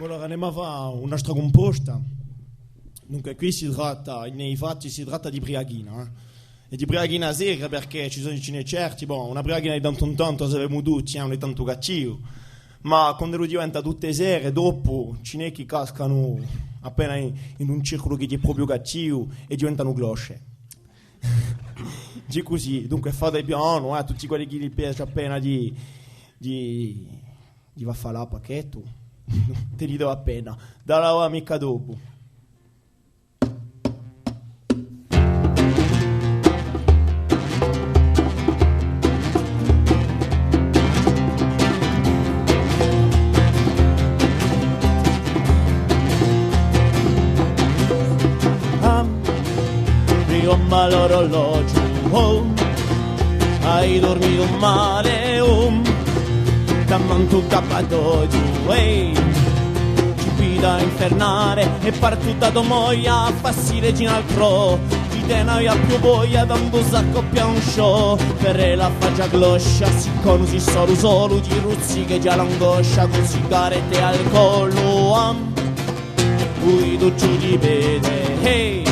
Allora andiamo a fare una nostra composta. Dunque qui si tratta, nei fatti si tratta di briaghina, e di briaghina sera perché ci sono i certi, una briaghina di tanto in tanto sappiamo tutti, non è tanto cattivo, ma quando lo diventa tutte sere, dopo ce che cascano appena in un circolo che è proprio cattivo e diventano glosce. Già così, dunque fate piano, tutti quelli che gli piace appena di va a fare la pacchetto, te li do appena, dalla mica dopo. L'orologio, hai dormito male, damman tu capatoggio, ci pida infernare e partita da moia a passi regina al cro, di te non ha più voglia tanto s'accoppia un show, per la faccia gloscia si conosci solo di ruzzi che già l'angoscia con sigarette al collo, cui tu giù di vede,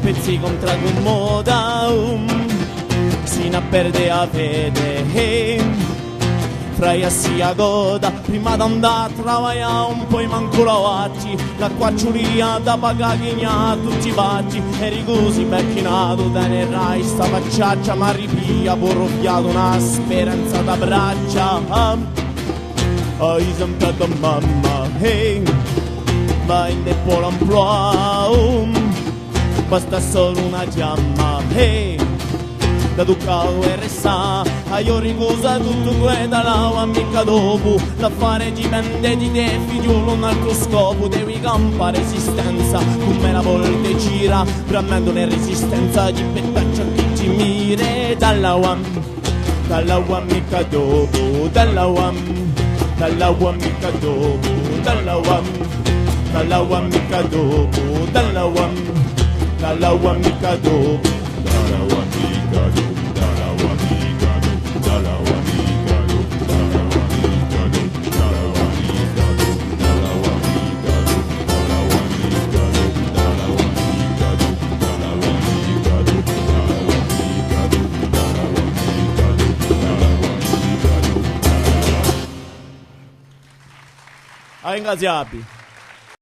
pezzi contra con moda, si ne perde a fede, fra assi a goda, prima d'andare a lavorare un po' manco lavati, la quacciulia da pagagna tutti i batti, eri così becchinato, te ne rai sta facciaccia, ma ripia, porroffiato una speranza da braccia, hai sempre da mamma, vai in depo l'emploi, basta solo una fiamma, da Ducao e Ressa, io ricusa tutto quello dall'aua mica dopo, l'affare dipende di te figliolo, un altro scopo, devi campare resistenza, come la volte gira, bramando le resistenza di pettaccia che ti mire, dall'aua mica dopo, dall'aua mica dopo, dall'aua mica dopo, dall'aua mica dopo, dall'aua mica dopo, dall'aua mica dopo, dall'aua mica dopo, dall'aua mica dopo, dall'aua mica dopo, dall'aua mica dopo, dall'aua mica dopo, dall'aua mica dopo, dall'aua mica dopo, dall'aua mica dopo, dall'aua mica dopo, dall'aua mica dopo. Ringraziabi.